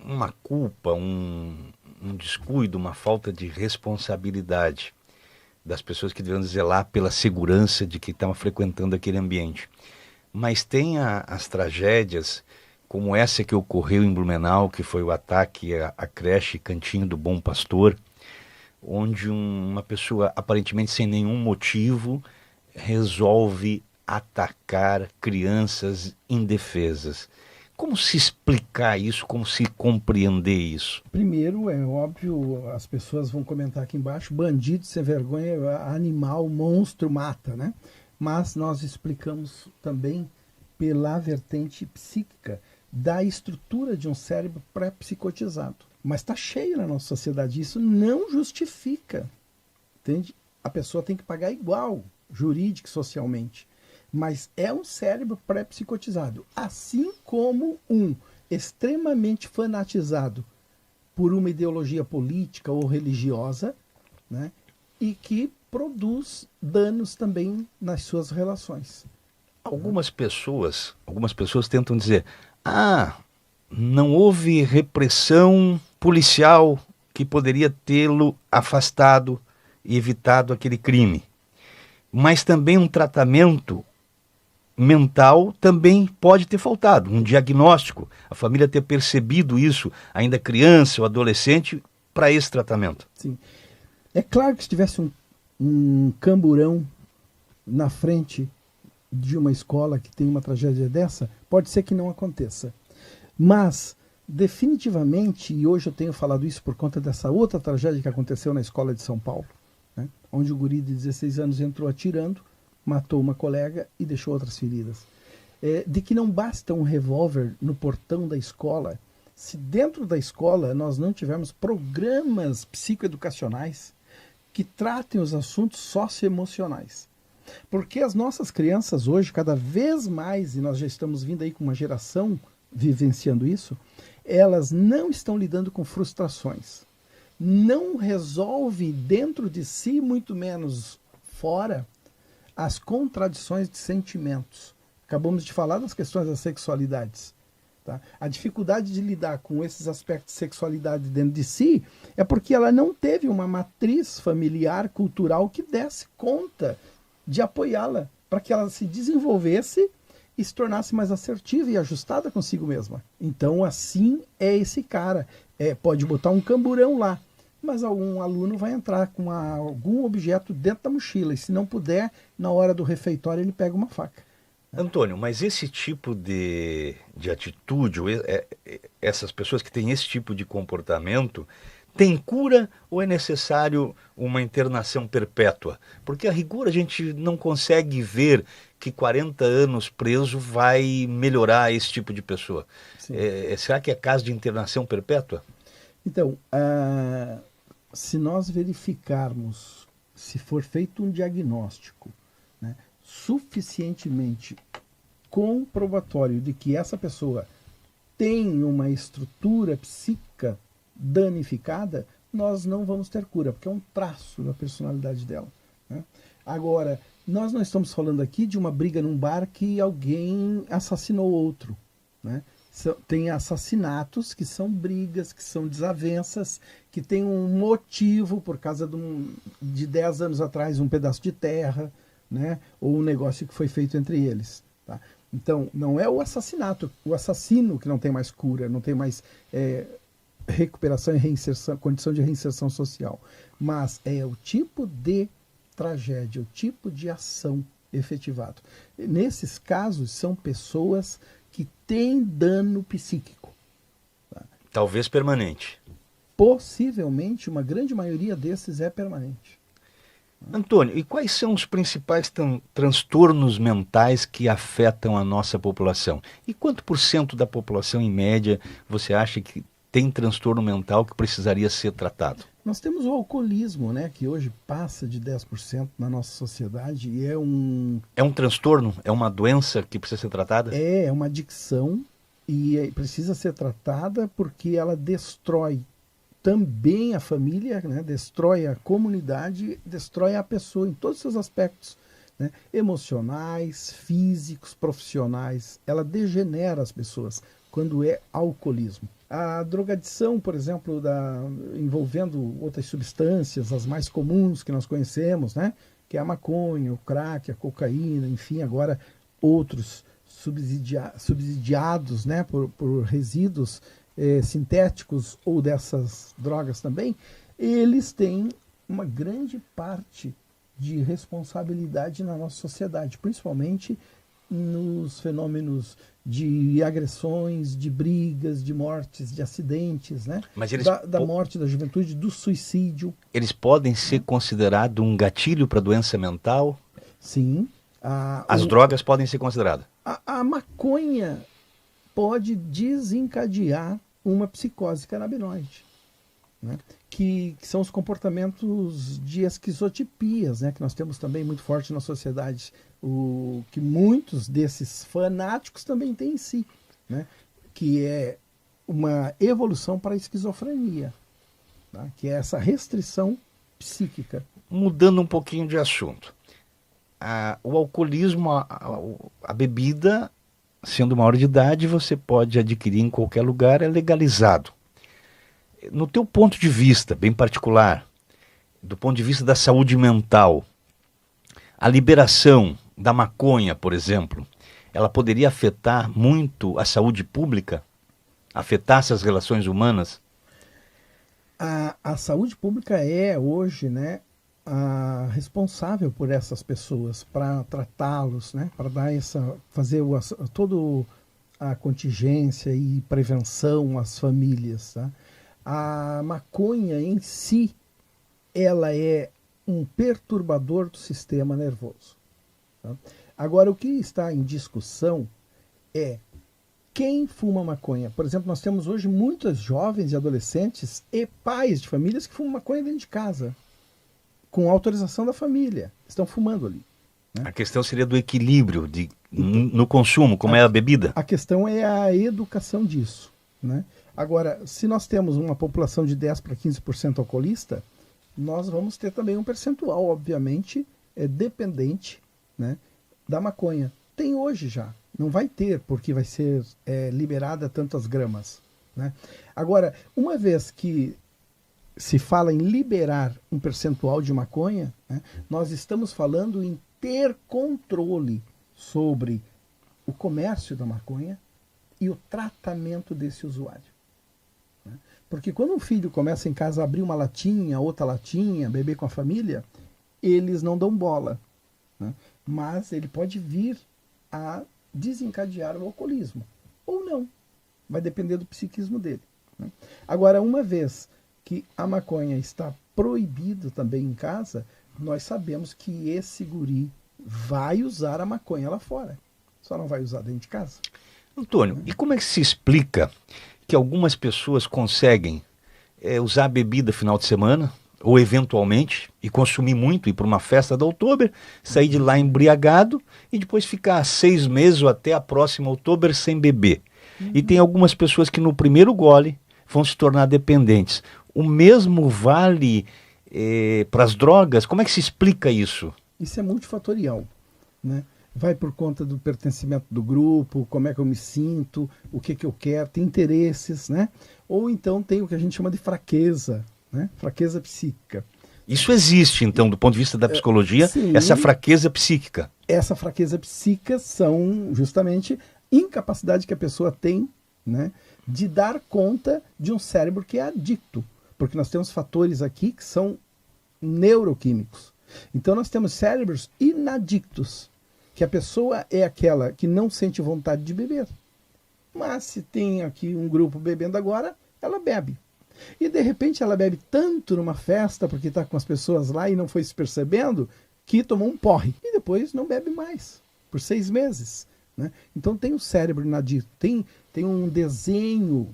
uma culpa, um descuido, uma falta de responsabilidade das pessoas que deveriam zelar pela segurança de quem estava frequentando aquele ambiente. Mas tem as tragédias como essa que ocorreu em Blumenau, que foi o ataque à creche Cantinho do Bom Pastor, onde uma pessoa aparentemente sem nenhum motivo resolve atacar crianças indefesas. Como se explicar isso? Como se compreender isso? Primeiro, é óbvio, as pessoas vão comentar aqui embaixo, bandido sem vergonha, animal, monstro, mata, né? Mas nós explicamos também pela vertente psíquica da estrutura de um cérebro pré-psicotizado. Mas está cheio na nossa sociedade. Isso não justifica. Entende? A pessoa tem que pagar igual, jurídico, socialmente. Mas é um cérebro pré-psicotizado. Assim como um extremamente fanatizado por uma ideologia política ou religiosa, né? E que produz danos também nas suas relações. Algumas pessoas tentam dizer, Não houve repressão policial que poderia tê-lo afastado e evitado aquele crime. Mas também um tratamento mental também pode ter faltado, um diagnóstico, a família ter percebido isso, ainda criança ou adolescente, para esse tratamento. Sim. É claro que se tivesse um camburão na frente de uma escola que tem uma tragédia dessa, pode ser que não aconteça. Mas, definitivamente, e hoje eu tenho falado isso por conta dessa outra tragédia que aconteceu na escola de São Paulo, né, onde o guri de 16 anos entrou atirando, matou uma colega e deixou outras feridas. De que não basta um revólver no portão da escola, se dentro da escola nós não tivermos programas psicoeducacionais que tratem os assuntos socioemocionais. Porque as nossas crianças hoje, cada vez mais, e nós já estamos vindo aí com uma geração vivenciando isso, elas não estão lidando com frustrações. Não resolvem dentro de si, muito menos fora, as contradições de sentimentos. Acabamos de falar das questões das sexualidades. Tá? A dificuldade de lidar com esses aspectos de sexualidade dentro de si é porque ela não teve uma matriz familiar, cultural, que desse conta de apoiá-la para que ela se desenvolvesse e se tornasse mais assertiva e ajustada consigo mesma. Então, assim é esse cara. Pode botar um camburão lá, mas algum aluno vai entrar com algum objeto dentro da mochila, e se não puder, na hora do refeitório ele pega uma faca. Antônio, mas esse tipo de atitude, essas pessoas que têm esse tipo de comportamento, tem cura ou é necessário uma internação perpétua? Porque a rigor a gente não consegue ver que 40 anos preso vai melhorar esse tipo de pessoa. Será que é caso de internação perpétua? Então, se nós verificarmos, se for feito um diagnóstico, né, suficientemente comprobatório de que essa pessoa tem uma estrutura psíquica danificada, nós não vamos ter cura, porque é um traço da personalidade dela. Né? Agora, nós não estamos falando aqui de uma briga num bar que alguém assassinou outro. Né? Tem assassinatos que são brigas, que são desavenças, que tem um motivo por causa de 10 anos atrás, um pedaço de terra, né? Ou um negócio que foi feito entre eles. Tá? Então, não é o assassinato, o assassino que não tem mais cura, não tem mais recuperação e reinserção, condição de reinserção social. Mas é o tipo de tragédia, o tipo de ação efetivado. Nesses casos, são pessoas que têm dano psíquico. Tá? Talvez permanente. Possivelmente, uma grande maioria desses é permanente. Antônio, e quais são os principais transtornos mentais que afetam a nossa população? E quanto por cento da população, em média, você acha que tem transtorno mental que precisaria ser tratado? Nós temos o alcoolismo, né, que hoje passa de 10% na nossa sociedade e é um... É um transtorno? É uma doença que precisa ser tratada? É uma adicção e precisa ser tratada porque ela destrói também a família, né, destrói a comunidade, destrói a pessoa em todos os seus aspectos, né, emocionais, físicos, profissionais. Ela degenera as pessoas quando é alcoolismo. A drogadição, por exemplo, envolvendo outras substâncias, as mais comuns que nós conhecemos, né, que é a maconha, o crack, a cocaína, enfim, agora outros subsidiados, né, por resíduos sintéticos ou dessas drogas também, eles têm uma grande parte de responsabilidade na nossa sociedade, principalmente nos fenômenos de agressões, de brigas, de mortes, de acidentes, né? Mas da morte da juventude, do suicídio. Eles podem ser considerados um gatilho para doença mental? Sim. As drogas podem ser consideradas? A maconha pode desencadear uma psicose canabinoide, né? Que são os comportamentos de esquizotipias, né? Que nós temos também muito forte na sociedade, que muitos desses fanáticos também têm em si, né? Que é uma evolução para a esquizofrenia, tá? Que é essa restrição psíquica. Mudando um pouquinho de assunto, o alcoolismo, a bebida sendo maior de idade, você pode adquirir em qualquer lugar, é legalizado. No teu ponto de vista, bem particular, do ponto de vista da saúde mental, a liberação da maconha, por exemplo, ela poderia afetar muito a saúde pública? Afetar essas relações humanas? A saúde pública é hoje, né, a responsável por essas pessoas, para tratá-los, né, para dar fazer todo a contingência e prevenção às famílias. Tá? A maconha em si, ela é um perturbador do sistema nervoso. Tá? Agora, o que está em discussão é quem fuma maconha. Por exemplo, nós temos hoje muitos jovens e adolescentes e pais de famílias que fumam maconha dentro de casa, com autorização da família. Estão fumando ali. Né? A questão seria do equilíbrio no consumo, como é a bebida. A questão é a educação disso. Né? Agora, se nós temos uma população de 10 para 15% alcoolista, nós vamos ter também um percentual, obviamente, dependente, né, da maconha. Tem hoje já. Não vai ter, porque vai ser liberada tantas gramas. Né? Agora, uma vez que se fala em liberar um percentual de maconha, né, nós estamos falando em ter controle sobre o comércio da maconha e o tratamento desse usuário. Né? Porque quando um filho começa em casa a abrir uma latinha, outra latinha, beber com a família, eles não dão bola. Né? Mas ele pode vir a desencadear o alcoolismo. Ou não. Vai depender do psiquismo dele. Né? Agora, uma vez que a maconha está proibida também em casa, nós sabemos que esse guri vai usar a maconha lá fora. Só não vai usar dentro de casa. Antônio, e como é que se explica que algumas pessoas conseguem usar a bebida final de semana, ou eventualmente, e consumir muito, ir para uma festa da Oktober, sair de lá embriagado e depois ficar 6 meses ou até a próxima Oktober sem beber? E tem algumas pessoas que no primeiro gole vão se tornar dependentes. O mesmo vale para as drogas? Como é que se explica isso? Isso é multifatorial, né? Vai por conta do pertencimento do grupo, como é que eu me sinto, o que eu quero, tem interesses, né? Ou então tem o que a gente chama de fraqueza, né? Fraqueza psíquica. Isso existe, então, do ponto de vista da psicologia, Sim, essa fraqueza psíquica. Essa fraqueza psíquica são justamente incapacidade que a pessoa tem, né, de dar conta de um cérebro que é adicto. Porque nós temos fatores aqui que são neuroquímicos. Então nós temos cérebros inadictos, que a pessoa é aquela que não sente vontade de beber. Mas se tem aqui um grupo bebendo agora, ela bebe. E de repente ela bebe tanto numa festa, porque está com as pessoas lá e não foi se percebendo, que tomou um porre. E depois não bebe mais, por 6 meses. Né? Então tem o cérebro inadicto, tem um desenho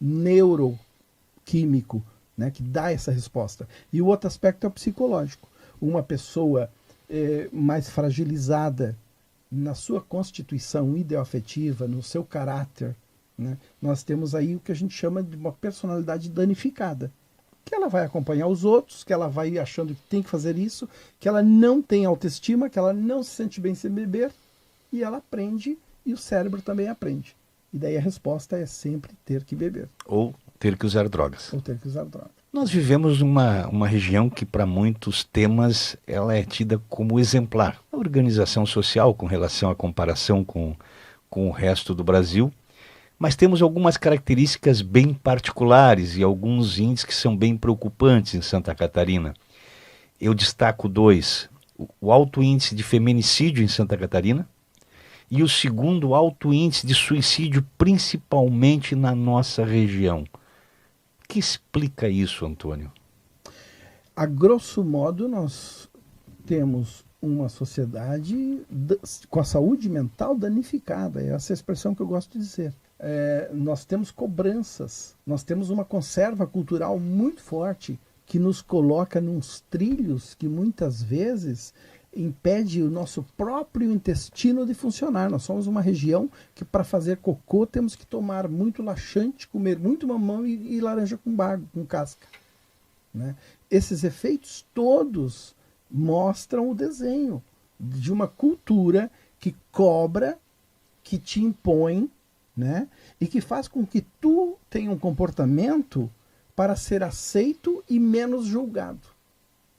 neuroquímico, né, que dá essa resposta. E o outro aspecto é o psicológico. Uma pessoa mais fragilizada na sua constituição ideoafetiva, no seu caráter, né, nós temos aí o que a gente chama de uma personalidade danificada. Que ela vai acompanhar os outros, que ela vai achando que tem que fazer isso, que ela não tem autoestima, que ela não se sente bem sem beber, e ela aprende, e o cérebro também aprende. E daí a resposta é sempre ter que beber. Ou ter que usar drogas. Ou ter que usar drogas. Nós vivemos uma região que, para muitos temas, ela é tida como exemplar. A organização social, com relação à comparação com o resto do Brasil, mas temos algumas características bem particulares e alguns índices que são bem preocupantes em Santa Catarina. Eu destaco 2, o alto índice de feminicídio em Santa Catarina e o segundo, o alto índice de suicídio, principalmente na nossa região. O que explica isso, Antônio? A grosso modo, nós temos uma sociedade com a saúde mental danificada. Essa é a expressão que eu gosto de dizer. Nós temos cobranças, nós temos uma conserva cultural muito forte que nos coloca nos trilhos que muitas vezes impede o nosso próprio intestino de funcionar. Nós somos uma região que para fazer cocô temos que tomar muito laxante, comer muito mamão e laranja com bago, com casca. Né? Esses efeitos todos mostram o desenho de uma cultura que cobra que te impõe, né? E que faz com que tu tenha um comportamento para ser aceito e menos julgado.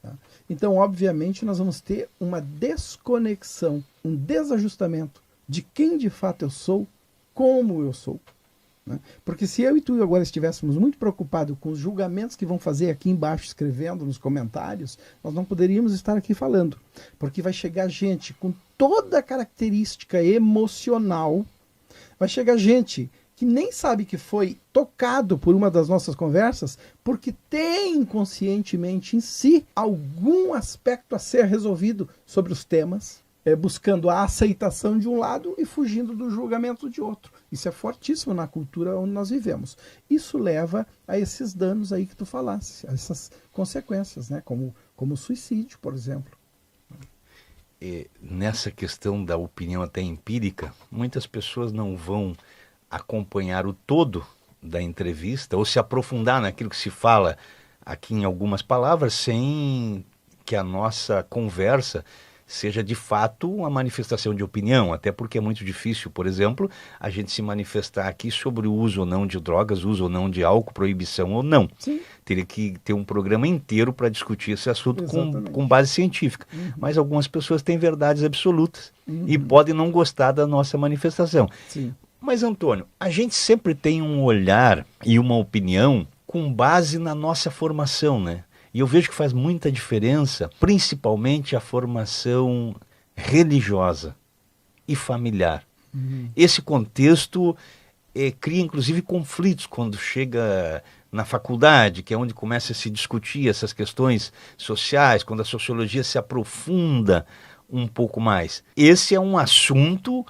Tá? Então, obviamente, nós vamos ter uma desconexão, um desajustamento de quem de fato eu sou, como eu sou. Né? Porque se eu e tu agora estivéssemos muito preocupados com os julgamentos que vão fazer aqui embaixo, escrevendo nos comentários, nós não poderíamos estar aqui falando. Porque vai chegar gente com toda a característica emocional, vai chegar gente que nem sabe que foi tocado por uma das nossas conversas, porque tem inconscientemente em si algum aspecto a ser resolvido sobre os temas, buscando a aceitação de um lado e fugindo do julgamento de outro. Isso é fortíssimo na cultura onde nós vivemos. Isso leva a esses danos aí que tu falasse, a essas consequências, né? Como o suicídio, por exemplo. E nessa questão da opinião até empírica, muitas pessoas não vão acompanhar o todo da entrevista ou se aprofundar naquilo que se fala aqui em algumas palavras sem que a nossa conversa seja de fato uma manifestação de opinião, até porque é muito difícil, por exemplo, a gente se manifestar aqui sobre o uso ou não de drogas, uso ou não de álcool, proibição ou não. Sim. Teria que ter um programa inteiro para discutir esse assunto Exatamente. com base científica. Uhum. Mas algumas pessoas têm verdades absolutas Uhum. e podem não gostar da nossa manifestação. Sim. Mas, Antônio, a gente sempre tem um olhar e uma opinião com base na nossa formação, né? E eu vejo que faz muita diferença, principalmente a formação religiosa e familiar. Uhum. Esse contexto cria, inclusive, conflitos quando chega na faculdade, que é onde começa a se discutir essas questões sociais, quando a sociologia se aprofunda um pouco mais. Esse é um assunto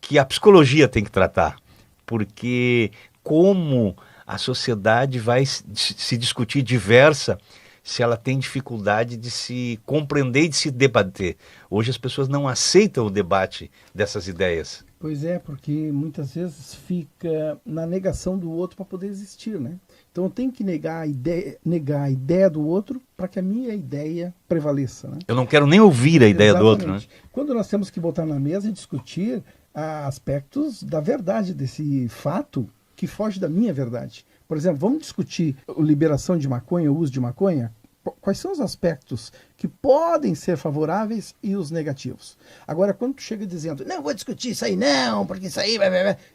que a psicologia tem que tratar, porque como a sociedade vai se discutir diversa se ela tem dificuldade de se compreender e de se debater. Hoje as pessoas não aceitam o debate dessas ideias. Pois é, porque muitas vezes fica na negação do outro para poder existir, né? Então eu tenho que negar a ideia do outro para que a minha ideia prevaleça, né? Eu não quero nem ouvir a ideia do outro, né? Quando nós temos que botar na mesa e discutir aspectos da verdade desse fato que foge da minha verdade. Por exemplo, vamos discutir a liberação de maconha, o uso de maconha? Quais são os aspectos que podem ser favoráveis e os negativos? Agora, quando tu chega dizendo, não, vou discutir isso aí não, porque isso aí...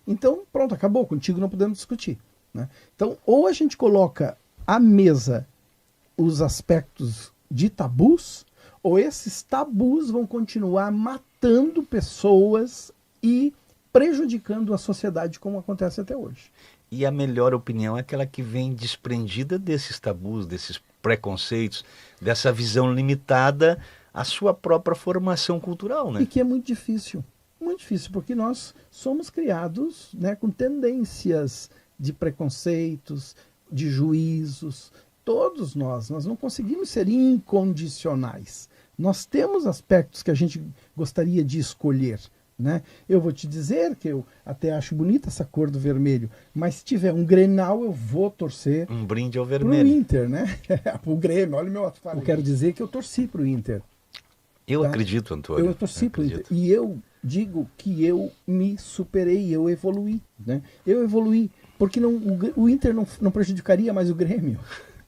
Então, pronto, acabou, contigo não podemos discutir. Né? Então, ou a gente coloca à mesa os aspectos de tabus, ou esses tabus vão continuar matando pessoas e prejudicando a sociedade como acontece até hoje. E a melhor opinião é aquela que vem desprendida desses tabus, desses preconceitos, dessa visão limitada à sua própria formação cultural, né? E que é muito difícil, porque nós somos criados, né, com tendências de preconceitos, de juízos, todos nós não conseguimos ser incondicionais. Nós temos aspectos que a gente gostaria de escolher. Né? Eu vou te dizer que eu até acho bonita essa cor do vermelho, mas se tiver um Grenal eu vou torcer um brinde ao pro vermelho. Inter, né? Pro Grêmio, olha o meu ato. Eu quero dizer que eu torci pro Inter. Eu tá? acredito, Antônio. Eu torci pro Inter. E eu digo que eu me superei, eu evoluí. Né? Eu evoluí, porque o Inter não prejudicaria mais o Grêmio.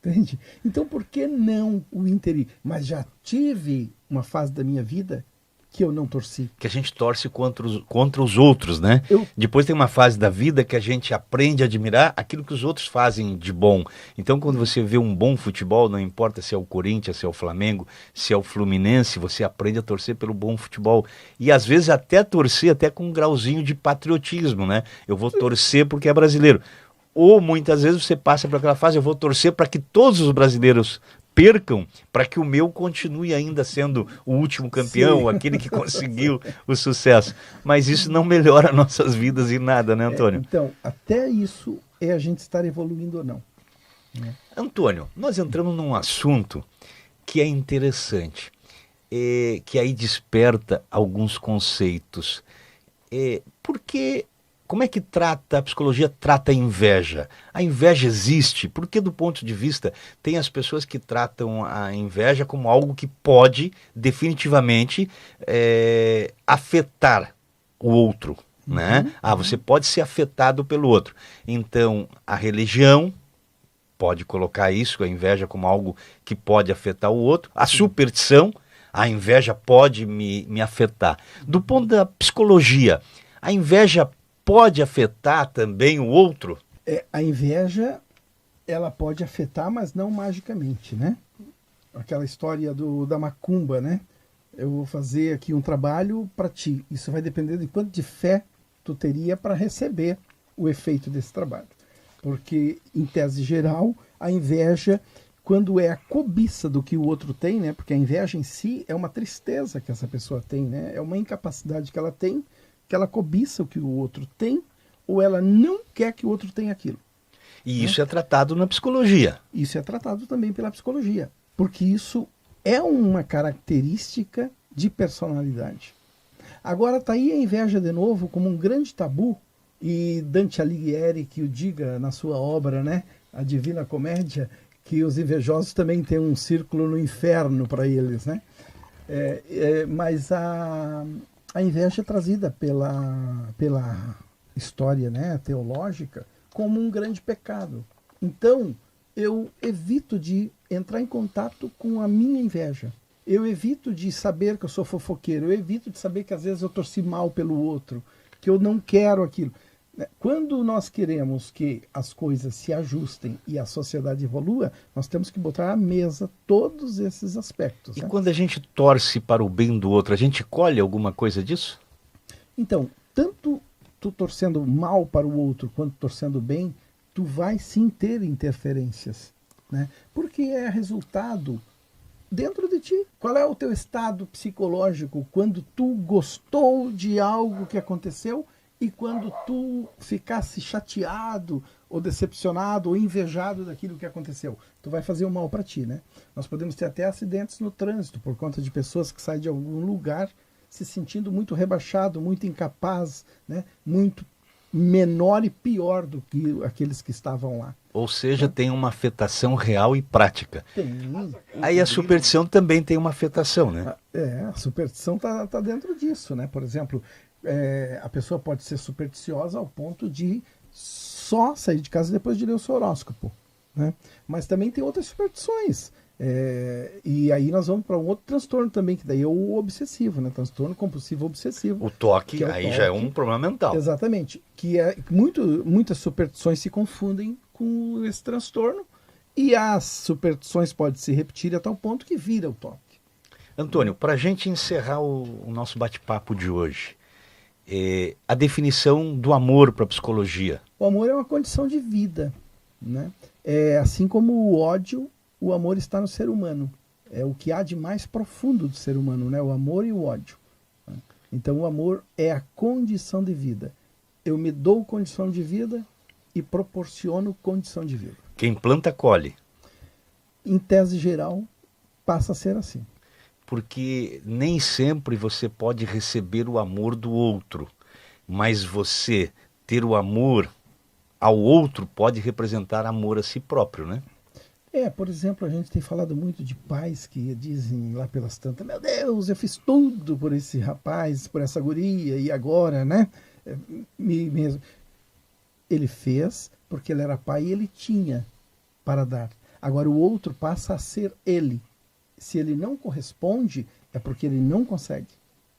Entende? Então por que não o Inter? Mas já tive uma fase da minha vida que eu não torci. Que a gente torce contra os outros, né? Depois tem uma fase da vida que a gente aprende a admirar aquilo que os outros fazem de bom. Então, quando você vê um bom futebol, não importa se é o Corinthians, se é o Flamengo, se é o Fluminense, você aprende a torcer pelo bom futebol. E às vezes até torcer até com um grauzinho de patriotismo, né? Eu vou torcer porque é brasileiro. Ou muitas vezes você passa por aquela fase, eu vou torcer para que todos os brasileiros percam, para que o meu continue ainda sendo o último campeão, aquele que conseguiu o sucesso. Mas isso não melhora nossas vidas em nada, né, Antônio? Então, até isso é a gente estar evoluindo ou não. Né? Antônio, nós entramos num assunto que é interessante, que aí desperta alguns conceitos. Porque... Como é que a psicologia trata a inveja? A inveja existe porque, do ponto de vista, tem as pessoas que tratam a inveja como algo que pode definitivamente afetar o outro, né? Você pode ser afetado pelo outro. Então, a religião pode colocar isso, a inveja, como algo que pode afetar o outro. A superstição, a inveja pode me afetar. Do ponto da psicologia, a inveja pode afetar também o outro? A inveja, ela pode afetar, mas não magicamente, né? Aquela história da macumba, né? Eu vou fazer aqui um trabalho para ti. Isso vai depender de quanto de fé tu teria para receber o efeito desse trabalho. Porque, em tese geral, a inveja, quando é a cobiça do que o outro tem, né? Porque a inveja em si é uma tristeza que essa pessoa tem, né? É uma incapacidade que ela tem, que ela cobiça o que o outro tem, ou ela não quer que o outro tenha aquilo. E isso é tratado na psicologia. Isso é tratado também pela psicologia, porque isso é uma característica de personalidade. Agora está aí a inveja de novo como um grande tabu, e Dante Alighieri que o diga na sua obra, né, a Divina Comédia, que os invejosos também têm um círculo no inferno para eles, né? Mas a inveja é trazida pela história, né, teológica como um grande pecado. Então, eu evito de entrar em contato com a minha inveja. Eu evito de saber que eu sou fofoqueiro. Eu evito de saber que às vezes eu torci mal pelo outro, que eu não quero aquilo. Quando nós queremos que as coisas se ajustem e a sociedade evolua, nós temos que botar à mesa todos esses aspectos. E né? quando a gente torce para o bem do outro, a gente colhe alguma coisa disso? Então, tanto tu torcendo mal para o outro quanto torcendo bem, tu vai sim ter interferências, né? Porque é resultado dentro de ti. Qual é o teu estado psicológico quando tu gostou de algo que aconteceu e quando tu ficasse chateado ou decepcionado ou invejado daquilo que aconteceu? Tu vai fazer o mal para ti, né? Nós podemos ter até acidentes no trânsito por conta de pessoas que saem de algum lugar se sentindo muito rebaixado, muito incapaz, né? Muito menor e pior do que aqueles que estavam lá. Ou seja, tem uma afetação real e prática. Tem. Aí a superstição também tem uma afetação, né? A superstição tá dentro disso, né? Por exemplo, a pessoa pode ser supersticiosa ao ponto de só sair de casa depois de ler o seu horóscopo, né? Mas também tem outras superstições. E aí nós vamos para um outro transtorno também, que daí é o obsessivo, né? Transtorno compulsivo obsessivo. O toque, é o aí toque. já é um problema mental. Exatamente. Que muitas superstições se confundem com esse transtorno e as superstições podem se repetir a tal ponto que vira o toque. Antônio, para a gente encerrar o nosso bate-papo de hoje, a definição do amor para a psicologia. O amor é uma condição de vida, né? Assim como o ódio, o amor está no ser humano. É o que há de mais profundo do ser humano, né? O amor e o ódio. Então o amor é a condição de vida. Eu me dou condição de vida e proporciono condição de vida. Quem planta, colhe. Em tese geral, passa a ser assim. Porque nem sempre você pode receber o amor do outro, mas você ter o amor ao outro pode representar amor a si próprio, né? Por exemplo, a gente tem falado muito de pais que dizem lá pelas tantas: meu Deus, eu fiz tudo por esse rapaz, por essa guria, e agora, né? Ele fez porque ele era pai e ele tinha para dar. Agora o outro passa a ser ele. Se ele não corresponde, é porque ele não consegue,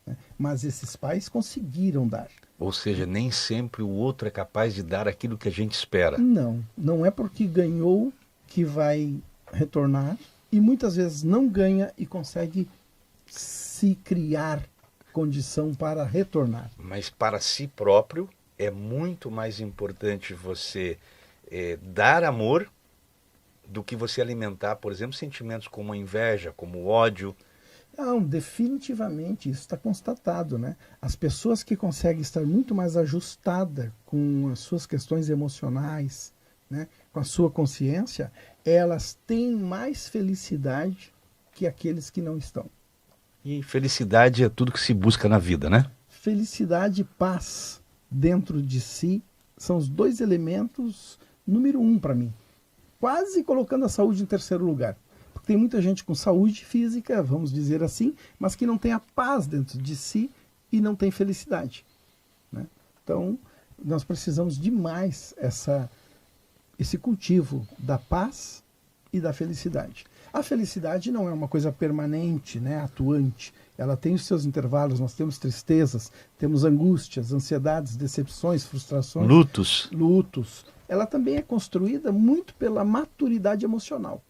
né? Mas esses pais conseguiram dar. Ou seja, nem sempre o outro é capaz de dar aquilo que a gente espera. Não é porque ganhou que vai retornar, e muitas vezes não ganha e consegue se criar condição para retornar. Mas para si próprio é muito mais importante você dar amor do que você alimentar, por exemplo, sentimentos como a inveja, como o ódio. Não, definitivamente, isso está constatado, né? As pessoas que conseguem estar muito mais ajustadas com as suas questões emocionais, né, com a sua consciência, elas têm mais felicidade que aqueles que não estão. E felicidade é tudo que se busca na vida, né? Felicidade e paz dentro de si são os dois elementos número 1 para mim. Quase colocando a saúde em terceiro lugar. Porque tem muita gente com saúde física, vamos dizer assim, mas que não tem a paz dentro de si e não tem felicidade. Então, nós precisamos demais esse cultivo da paz e da felicidade. A felicidade não é uma coisa permanente, né, atuante. Ela tem os seus intervalos, nós temos tristezas, temos angústias, ansiedades, decepções, frustrações. Lutos. Ela também é construída muito pela maturidade emocional.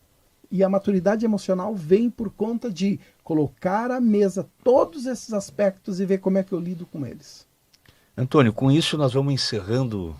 E a maturidade emocional vem por conta de colocar à mesa todos esses aspectos e ver como é que eu lido com eles. Antônio, com isso nós vamos encerrando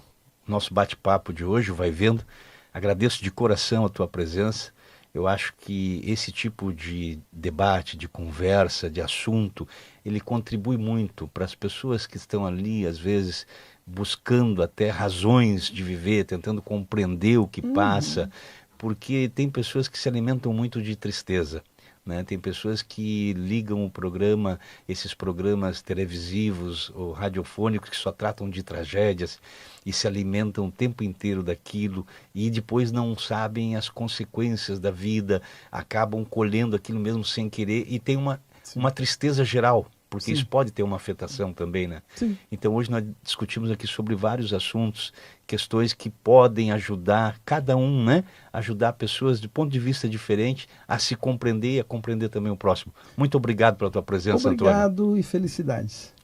nosso bate-papo de hoje, Vai Vendo. Agradeço de coração a tua presença. Eu acho que esse tipo de debate, de conversa, de assunto, ele contribui muito para as pessoas que estão ali, às vezes, buscando até razões de viver, tentando compreender o que passa, porque tem pessoas que se alimentam muito de tristeza. Né? Tem pessoas que ligam o programa, esses programas televisivos ou radiofônicos que só tratam de tragédias e se alimentam o tempo inteiro daquilo e depois não sabem as consequências da vida, acabam colhendo aquilo mesmo sem querer e tem uma tristeza geral, porque Sim. isso pode ter uma afetação também, né? Sim. Então hoje nós discutimos aqui sobre vários assuntos, questões que podem ajudar cada um, né? Ajudar pessoas de ponto de vista diferente a se compreender e a compreender também o próximo. Muito obrigado pela tua presença, Antônio. Obrigado e felicidades.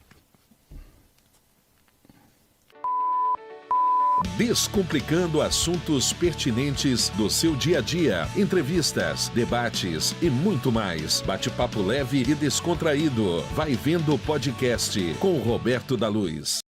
Descomplicando assuntos pertinentes do seu dia a dia, entrevistas, debates e muito mais. Bate-papo leve e descontraído. Vai Vendo podcast com Roberto da Luz.